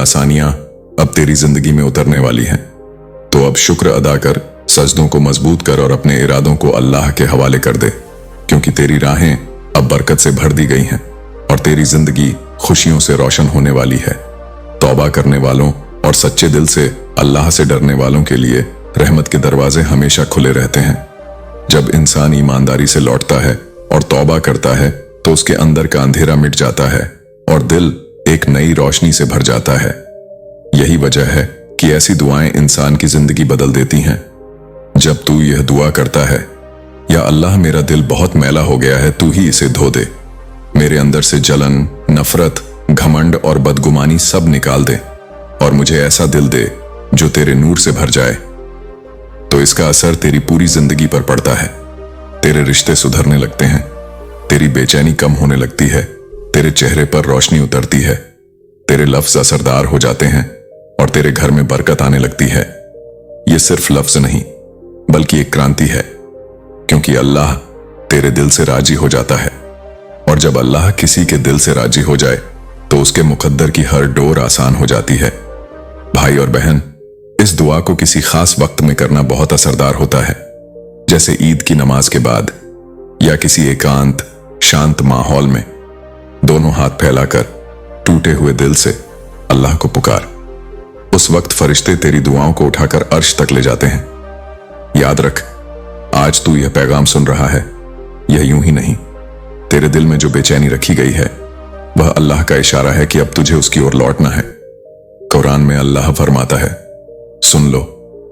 आसानियां अब तेरी जिंदगी में उतरने वाली हैं। तो अब शुक्र अदा कर, सजदों को मजबूत कर और अपने इरादों को अल्लाह के हवाले कर दे, क्योंकि तेरी राहें अब बरकत से भर दी गई हैं और तेरी जिंदगी खुशियों से रोशन होने वाली है। तौबा करने वालों और सच्चे दिल से अल्लाह से डरने वालों के लिए रहमत के दरवाजे हमेशा खुले रहते हैं। जब इंसान ईमानदारी से लौटता है और तौबा करता है तो उसके अंदर का अंधेरा मिट जाता है और दिल एक नई रोशनी से भर जाता है। यही वजह है कि ऐसी दुआएं इंसान की जिंदगी बदल देती हैं। जब तू यह दुआ करता है, या अल्लाह मेरा दिल बहुत मैला हो गया है, तू ही इसे धो दे, मेरे अंदर से जलन, नफरत, घमंड और बदगुमानी सब निकाल दे और मुझे ऐसा दिल दे जो तेरे नूर से भर जाए, तो इसका असर तेरी पूरी जिंदगी पर पड़ता है। तेरे रिश्ते सुधरने लगते हैं, तेरी बेचैनी कम होने लगती है, तेरे चेहरे पर रोशनी उतरती है, तेरे लफ्ज असरदार हो जाते हैं और तेरे घर में बरकत आने लगती है। ये सिर्फ लफ्ज नहीं बल्कि एक क्रांति है, क्योंकि अल्लाह तेरे दिल से राजी हो जाता है और जब अल्लाह किसी के दिल से राजी हो जाए तो उसके मुकद्दर की हर डोर आसान हो जाती है। भाई और बहन, इस दुआ को किसी खास वक्त में करना बहुत असरदार होता है, जैसे ईद की नमाज के बाद या किसी एकांत शांत माहौल में। दोनों हाथ फैलाकर टूटे हुए दिल से अल्लाह को पुकार। उस वक्त फरिश्ते तेरी दुआओं को उठाकर अर्श तक ले जाते हैं। याद रख, आज तू यह पैगाम सुन रहा है, यह यूं ही नहीं, तेरे दिल में जो बेचैनी रखी गई है वह अल्लाह का इशारा है कि अब तुझे उसकी ओर लौटना है। कुरान में अल्लाह फरमाता है, सुन लो,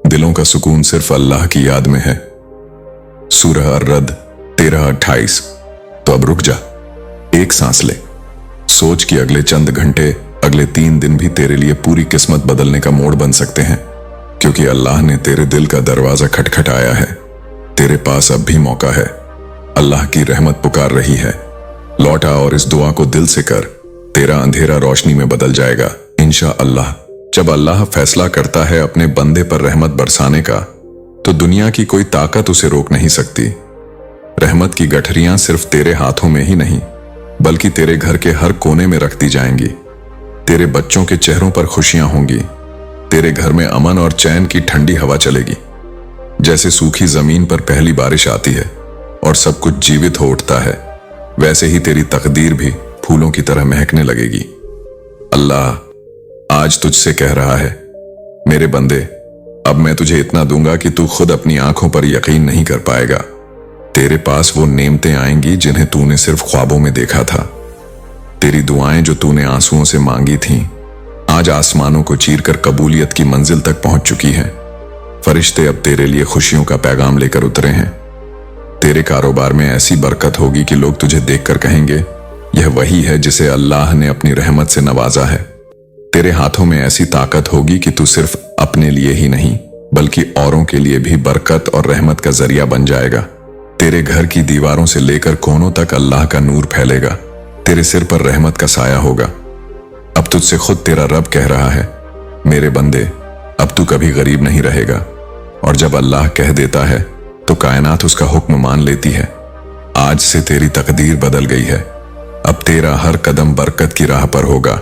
दिलों का सुकून सिर्फ अल्लाह की याद में है। सूरह अर्रद 13:28। तो अब रुक जा, एक सांस ले, सोच कि अगले चंद घंटे, अगले 3 दिन भी तेरे लिए पूरी किस्मत बदलने का मोड़ बन सकते हैं, क्योंकि अल्लाह ने तेरे दिल का दरवाजा खटखटाया है। तेरे पास अब भी मौका है, अल्लाह की रहमत पुकार रही है। लौटा और इस दुआ को दिल से कर, तेरा अंधेरा रोशनी में बदल जाएगा इंशाअल्लाह। जब अल्लाह फैसला करता है अपने बंदे पर रहमत बरसाने का, तो दुनिया की कोई ताकत उसे रोक नहीं सकती। रहमत की गठरियां सिर्फ तेरे हाथों में ही नहीं बल्कि तेरे घर के हर कोने में रख दी जाएंगी। तेरे बच्चों के चेहरों पर खुशियां होंगी, तेरे घर में अमन और चैन की ठंडी हवा चलेगी। जैसे सूखी जमीन पर पहली बारिश आती है और सब कुछ जीवित हो उठता है, वैसे ही तेरी तकदीर भी फूलों की तरह महकने लगेगी। अल्लाह आज तुझसे कह रहा है, मेरे बंदे, अब मैं तुझे इतना दूंगा कि तू खुद अपनी आंखों पर यकीन नहीं कर पाएगा। तेरे पास वो नेमतें आएंगी जिन्हें तूने सिर्फ ख्वाबों में देखा था। तेरी दुआएं जो तूने आंसुओं से मांगी थीं, आज आसमानों को चीरकर कबूलियत की मंजिल तक पहुंच चुकी हैं। फरिश्ते अब तेरे लिए खुशियों का पैगाम लेकर उतरे हैं। तेरे कारोबार में ऐसी बरकत होगी कि लोग तुझे देखकर कहेंगे, यह वही है जिसे अल्लाह ने अपनी रहमत से नवाजा है। तेरे हाथों में ऐसी ताकत होगी कि तू सिर्फ अपने लिए ही नहीं बल्कि औरों के लिए भी बरकत और रहमत का जरिया बन जाएगा। तेरे घर की दीवारों से लेकर कोनों तक अल्लाह का नूर फैलेगा, तेरे सिर पर रहमत का साया होगा। अब तुझसे खुद तेरा रब कह रहा है, मेरे बंदे, अब तू कभी गरीब नहीं रहेगा। और जब अल्लाह कह देता है तो कायनात उसका हुक्म मान लेती है। आज से तेरी तकदीर बदल गई है। अब तेरा हर कदम बरकत की राह पर होगा।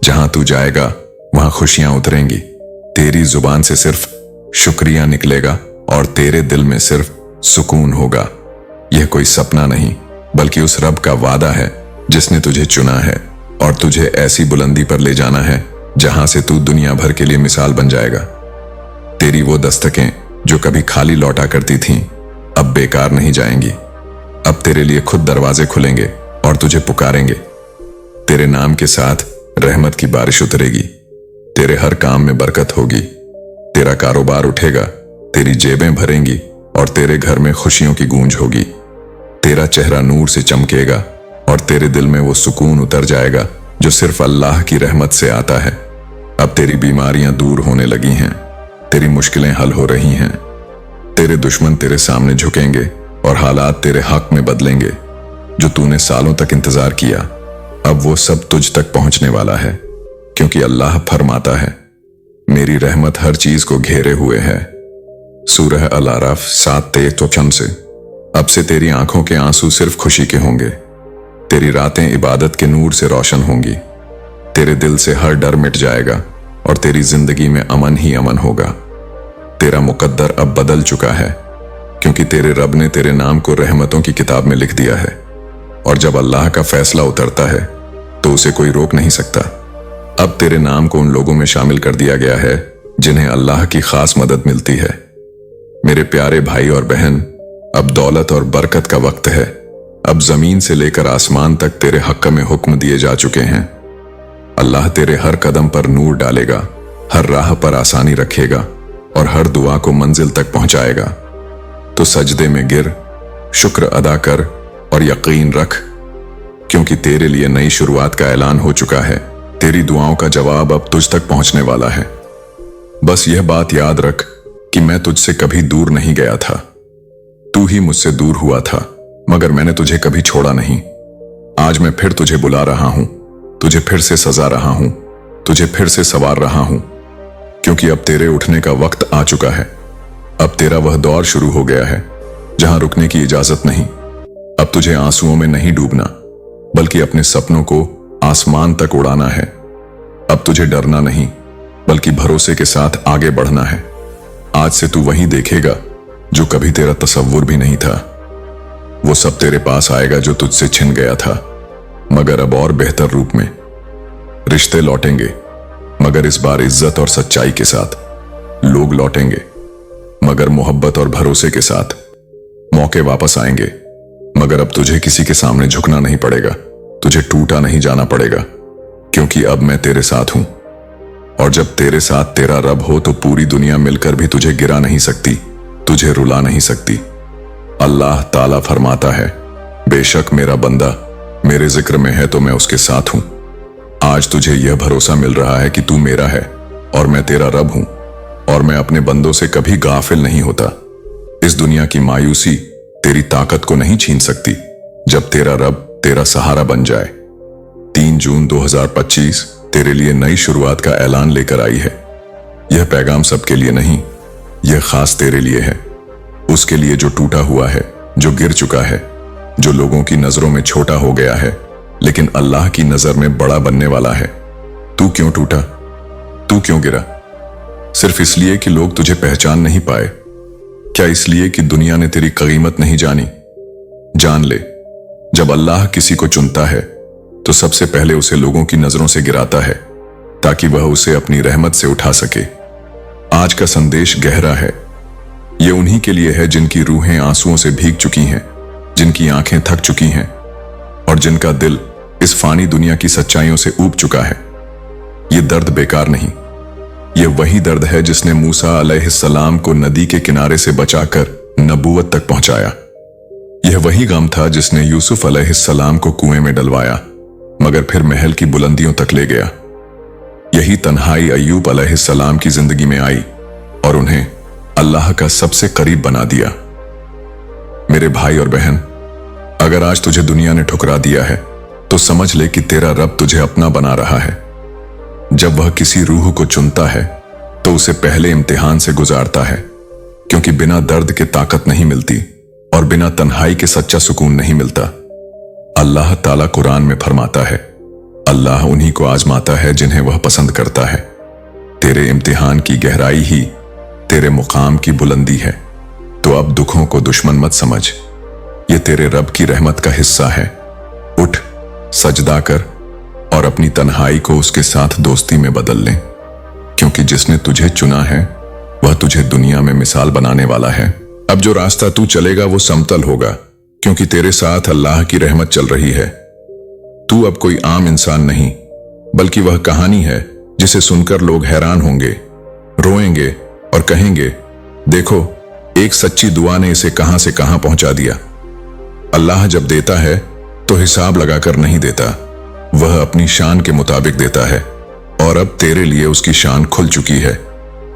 जहां तू जाएगा वहां खुशियां उतरेंगी। तेरी जुबान से सिर्फ शुक्रिया निकलेगा और तेरे दिल में सिर्फ सुकून होगा। यह कोई सपना नहीं बल्कि उस रब का वादा है जिसने तुझे चुना है और तुझे ऐसी बुलंदी पर ले जाना है जहां से तू दुनिया भर के लिए मिसाल बन जाएगा। तेरी वो दस्तकें जो कभी खाली लौटा करती थीं, अब बेकार नहीं जाएंगी। अब तेरे लिए खुद दरवाजे खुलेंगे और तुझे पुकारेंगे। तेरे नाम के साथ रहमत की बारिश उतरेगी। तेरे हर काम में बरकत होगी। तेरा कारोबार उठेगा, तेरी जेबें भरेंगी और तेरे घर में खुशियों की गूंज होगी। तेरा चेहरा नूर से चमकेगा और तेरे दिल में वो सुकून उतर जाएगा जो सिर्फ अल्लाह की रहमत से आता है। अब तेरी बीमारियां दूर होने लगी हैं, तेरी मुश्किलें हल हो रही हैं। तेरे दुश्मन तेरे सामने झुकेंगे और हालात तेरे हक में बदलेंगे। जो तूने सालों तक इंतजार किया, अब वो सब तुझ तक पहुंचने वाला है, क्योंकि अल्लाह फरमाता है, मेरी रहमत हर चीज को घेरे हुए है। सूरह अल-आराफ 7:53 से। अब से तेरी आंखों के आंसू सिर्फ खुशी के होंगे। तेरी रातें इबादत के नूर से रोशन होंगी। तेरे दिल से हर डर मिट जाएगा और तेरी जिंदगी में अमन ही अमन होगा। तेरा मुकद्दर अब बदल चुका है, क्योंकि तेरे रब ने तेरे नाम को रहमतों की किताब में लिख दिया है, और जब अल्लाह का फैसला उतरता है तो उसे कोई रोक नहीं सकता। अब तेरे नाम को उन लोगों में शामिल कर दिया गया है जिन्हें अल्लाह की खास मदद मिलती है। मेरे प्यारे भाई और बहन, अब दौलत और बरकत का वक्त है। अब जमीन से लेकर आसमान तक तेरे हक में हुक्म दिए जा चुके हैं। अल्लाह तेरे हर कदम पर नूर डालेगा, हर राह पर आसानी रखेगा और हर दुआ को मंजिल तक पहुंचाएगा। तो सजदे में गिर, शुक्र अदा कर और यकीन रख, क्योंकि तेरे लिए नई शुरुआत का ऐलान हो चुका है। तेरी दुआओं का जवाब अब तुझ तक पहुंचने वाला है। बस यह बात याद रख कि मैं तुझसे कभी दूर नहीं गया था। तू ही मुझसे दूर हुआ था, मगर मैंने तुझे कभी छोड़ा नहीं। आज मैं फिर तुझे बुला रहा हूं, तुझे फिर से सजा रहा हूं, तुझे फिर से संवार रहा हूं, क्योंकि अब तेरे उठने का वक्त आ चुका है। अब तेरा वह दौर शुरू हो गया है जहां रुकने की इजाजत नहीं। अब तुझे आंसुओं में नहीं डूबना, बल्कि अपने सपनों को आसमान तक उड़ाना है। अब तुझे डरना नहीं, बल्कि भरोसे के साथ आगे बढ़ना है। आज से तू वही देखेगा जो कभी तेरा तसव्वुर भी नहीं था। वो सब तेरे पास आएगा जो तुझसे छिन गया था, मगर अब और बेहतर रूप में। रिश्ते लौटेंगे, मगर इस बार इज्जत और सच्चाई के साथ। लोग लौटेंगे, मगर मोहब्बत और भरोसे के साथ। मौके वापस आएंगे, मगर अब तुझे किसी के सामने झुकना नहीं पड़ेगा, तुझे टूटा नहीं जाना पड़ेगा, क्योंकि अब मैं तेरे साथ हूं। और जब तेरे साथ तेरा रब हो तो पूरी दुनिया मिलकर भी तुझे गिरा नहीं सकती, तुझे रुला नहीं सकती। अल्लाह ताला फरमाता है, बेशक मेरा बंदा मेरे जिक्र में है तो मैं उसके साथ हूं। आज तुझे यह भरोसा मिल रहा है कि तू मेरा है और मैं तेरा रब हूं, और मैं अपने बंदों से कभी गाफिल नहीं होता। इस दुनिया की मायूसी तेरी ताकत को नहीं छीन सकती, जब तेरा रब तेरा सहारा बन जाए। 3 जून 2025 तेरे लिए नई शुरुआत का ऐलान लेकर आई है। यह पैगाम सबके लिए नहीं, यह खास तेरे लिए है। उसके लिए जो टूटा हुआ है, जो गिर चुका है, जो लोगों की नजरों में छोटा हो गया है, लेकिन अल्लाह की नजर में बड़ा बनने वाला है। तू क्यों टूटा? तू क्यों गिरा? सिर्फ इसलिए कि लोग तुझे पहचान नहीं पाए? क्या इसलिए कि दुनिया ने तेरी कीमत नहीं जानी? जान ले, जब अल्लाह किसी को चुनता है तो सबसे पहले उसे लोगों की नजरों से गिराता है, ताकि वह उसे अपनी रहमत से उठा सके। आज का संदेश गहरा है। यह उन्हीं के लिए है जिनकी रूहें आंसुओं से भीग चुकी हैं, जिनकी आंखें थक चुकी हैं और जिनका दिल इस फानी दुनिया की सच्चाइयों से ऊब चुका है। यह दर्द बेकार नहीं, यह वही दर्द है जिसने मूसा अलैहिस्सलाम को नदी के किनारे से बचाकर नबूवत तक पहुंचाया। यह वही गम था जिसने यूसुफ अलैहिस्सलाम को कुएं में डलवाया, मगर फिर महल की बुलंदियों तक ले गया। यही तन्हाई अय्यूब अलैहिस्सलाम की जिंदगी में आई और उन्हें अल्लाह का सबसे करीब बना दिया। मेरे भाई और बहन, अगर आज तुझे दुनिया ने ठुकरा दिया है तो समझ ले कि तेरा रब तुझे अपना बना रहा है। जब वह किसी रूह को चुनता है तो उसे पहले इम्तिहान से गुजारता है, क्योंकि बिना दर्द के ताकत नहीं मिलती और बिना तन्हाई के सच्चा सुकून नहीं मिलता। अल्लाह ताला कुरान में फरमाता है, अल्लाह उन्हीं को आजमाता है जिन्हें वह पसंद करता है। तेरे इम्तिहान की गहराई ही तेरे मुकाम की बुलंदी है। तो अब दुखों को दुश्मन मत समझ, ये तेरे रब की रहमत का हिस्सा है। उठ, सजदा कर और अपनी तन्हाई को उसके साथ दोस्ती में बदल ले, क्योंकि जिसने तुझे चुना है वह तुझे दुनिया में मिसाल बनाने वाला है। अब जो रास्ता तू चलेगा वो समतल होगा, क्योंकि तेरे साथ अल्लाह की रहमत चल रही है। तू अब कोई आम इंसान नहीं, बल्कि वह कहानी है जिसे सुनकर लोग हैरान होंगे, रोएंगे और कहेंगे, देखो एक सच्ची दुआ ने इसे कहां से कहां पहुंचा दिया। अल्लाह जब देता है तो हिसाब लगाकर नहीं देता, वह अपनी शान के मुताबिक देता है। और अब तेरे लिए उसकी शान खुल चुकी है।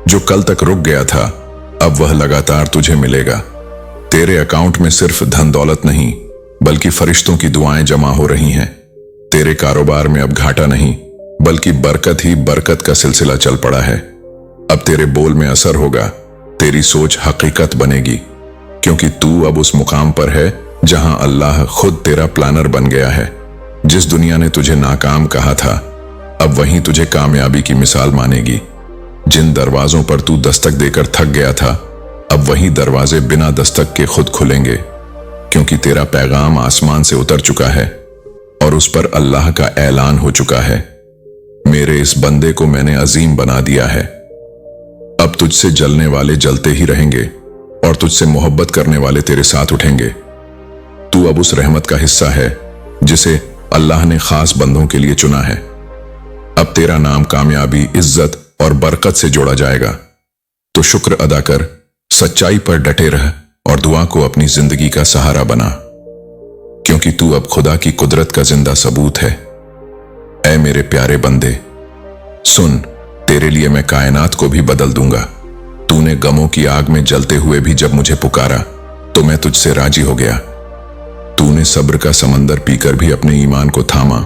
जो कल तक रुक गया था अब वह लगातार तुझे मिलेगा। तेरे अकाउंट में सिर्फ धन दौलत नहीं, बल्कि फरिश्तों की दुआएं जमा हो रही हैं। तेरे कारोबार में अब घाटा नहीं, बल्कि बरकत ही बरकत का सिलसिला चल पड़ा है। अब तेरे बोल में असर होगा, तेरी सोच हकीकत बनेगी, क्योंकि तू अब उस मुकाम पर है जहां अल्लाह खुद तेरा प्लानर बन गया है। जिस दुनिया ने तुझे नाकाम कहा था, अब वहीं तुझे कामयाबी की मिसाल मानेगी। जिन दरवाजों पर तू दस्तक देकर थक गया था, अब वही दरवाजे बिना दस्तक के खुद खुलेंगे, क्योंकि तेरा पैगाम आसमान से उतर चुका है और उस पर अल्लाह का ऐलान हो चुका है। मेरे इस बंदे को मैंने अजीम बना दिया है। अब तुझसे जलने वाले जलते ही रहेंगे और तुझसे मोहब्बत करने वाले तेरे साथ उठेंगे। तू अब उस रहमत का हिस्सा है जिसे अल्लाह ने खास बंदों के लिए चुना है। अब तेरा नाम कामयाबी, इज्जत और बरकत से जोड़ा जाएगा। तो शुक्र अदा कर, सच्चाई पर डटे रह और दुआ को अपनी जिंदगी का सहारा बना, क्योंकि तू अब खुदा की कुदरत का जिंदा सबूत है। ऐ मेरे प्यारे बंदे, सुन, तेरे लिए मैं कायनात को भी बदल दूंगा। तूने गमों की आग में जलते हुए भी जब मुझे पुकारा तो मैं तुझसे राजी हो गया। तूने सब्र का समंदर पीकर भी अपने ईमान को थामा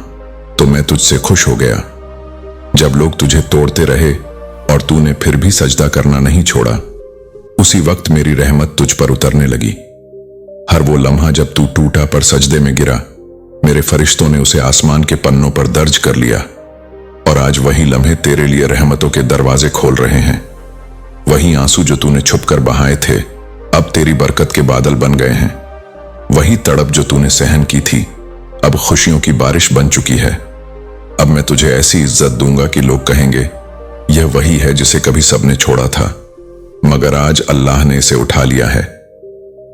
तो मैं तुझसे खुश हो गया। जब लोग तुझे तोड़ते रहे और तूने फिर भी सजदा करना नहीं छोड़ा, उसी वक्त मेरी रहमत तुझ पर उतरने लगी। हर वो लम्हा जब तू टूटा पर सजदे में गिरा, मेरे फरिश्तों ने उसे आसमान के पन्नों पर दर्ज कर लिया और आज वही लम्हे तेरे लिए रहमतों के दरवाजे खोल रहे हैं। वही आंसू जो तूने छुपकर बहाए थे अब तेरी बरकत के बादल बन गए हैं। वही तड़प जो तूने सहन की थी अब खुशियों की बारिश बन चुकी है। अब मैं तुझे ऐसी इज्जत दूंगा कि लोग कहेंगे यह वही है जिसे कभी सबने छोड़ा था, मगर आज अल्लाह ने इसे उठा लिया है।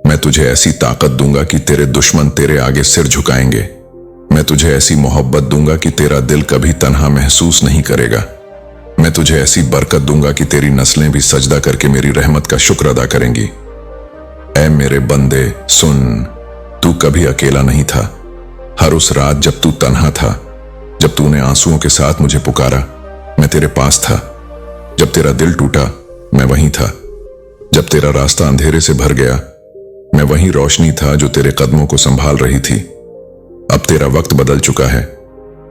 मैं तुझे ऐसी ताकत दूंगा कि तेरे दुश्मन तेरे आगे सिर झुकाएंगे। मैं तुझे ऐसी मोहब्बत दूंगा कि तेरा दिल कभी तन्हा महसूस नहीं करेगा। मैं तुझे ऐसी बरकत दूंगा कि तेरी नस्लें भी सजदा करके मेरी रहमत का शुक्र अदा करेंगी। ऐ मेरे बंदे, सुन, तू कभी अकेला नहीं था। हर उस रात जब तू तन्हा था, जब तूने आंसुओं के साथ मुझे पुकारा, मैं तेरे पास था। जब तेरा दिल टूटा, मैं वहीं था। जब तेरा रास्ता अंधेरे से भर गया, मैं वहीं रोशनी था जो तेरे कदमों को संभाल रही थी। अब तेरा वक्त बदल चुका है।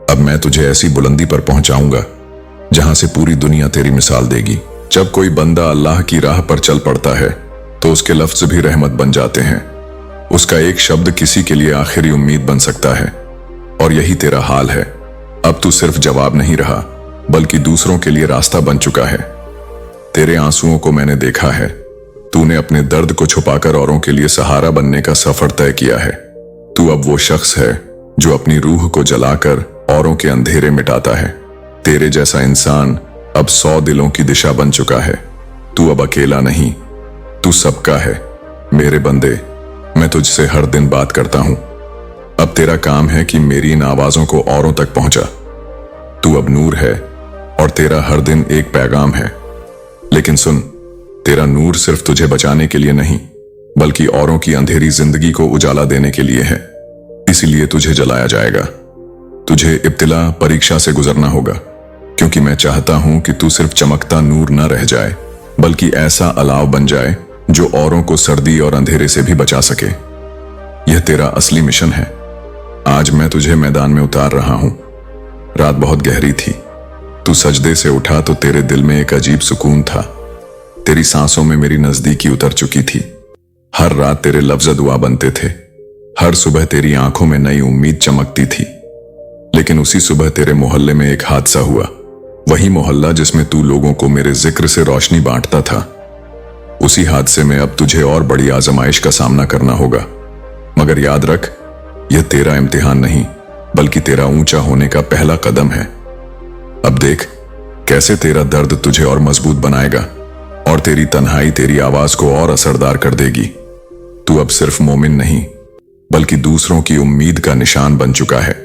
अब मैं तुझे ऐसी बुलंदी पर पहुंचाऊंगा जहां से पूरी दुनिया तेरी मिसाल देगी। जब कोई बंदा अल्लाह की राह पर चल पड़ता है तो उसके लफ्ज भी रहमत बन जाते हैं। उसका एक शब्द किसी के लिए आखिरी उम्मीद बन सकता है, और यही तेरा हाल है। अब तू सिर्फ जवाब नहीं रहा, बल्कि दूसरों के लिए रास्ता बन चुका है। तेरे आंसुओं को मैंने देखा है। तूने अपने दर्द को छुपाकर औरों के लिए सहारा बनने का सफर तय किया है। तू अब वो शख्स है जो अपनी रूह को जलाकर औरों के अंधेरे मिटाता है। तेरे जैसा इंसान अब 100 दिलों की दिशा बन चुका है। तू अब अकेला नहीं, तू सबका है। मेरे बंदे, मैं तुझसे हर दिन बात करता हूं। अब तेरा काम है कि मेरी इन आवाजों को औरों तक पहुंचा। तू अब नूर है और तेरा हर दिन एक पैगाम है। लेकिन सुन, तेरा नूर सिर्फ तुझे बचाने के लिए नहीं, बल्कि औरों की अंधेरी जिंदगी को उजाला देने के लिए है। इसीलिए तुझे जलाया जाएगा। तुझे इब्तिला, परीक्षा से गुजरना होगा, क्योंकि मैं चाहता हूं कि तू सिर्फ चमकता नूर न रह जाए, बल्कि ऐसा अलाव बन जाए जो औरों को सर्दी और अंधेरे से भी बचा सके। यह तेरा असली मिशन है। आज मैं तुझे मैदान में उतार रहा हूं। रात बहुत गहरी थी। तू सजदे से उठा तो तेरे दिल में एक अजीब सुकून था। तेरी सांसों में मेरी नजदीकी उतर चुकी थी। हर रात तेरे लफ्ज दुआ बनते थे। हर सुबह तेरी आंखों में नई उम्मीद चमकती थी। लेकिन उसी सुबह तेरे मोहल्ले में एक हादसा हुआ। वही मोहल्ला जिसमें तू लोगों को मेरे जिक्र से रोशनी बांटता था। उसी हादसे में अब तुझे और बड़ी आजमाइश का सामना करना होगा। मगर याद रख, यह तेरा इम्तिहान नहीं, बल्कि तेरा ऊंचा होने का पहला कदम है। अब देख कैसे तेरा दर्द तुझे और मजबूत बनाएगा और तेरी तन्हाई तेरी आवाज को और असरदार कर देगी। तू अब सिर्फ मोमिन नहीं, बल्कि दूसरों की उम्मीद का निशान बन चुका है।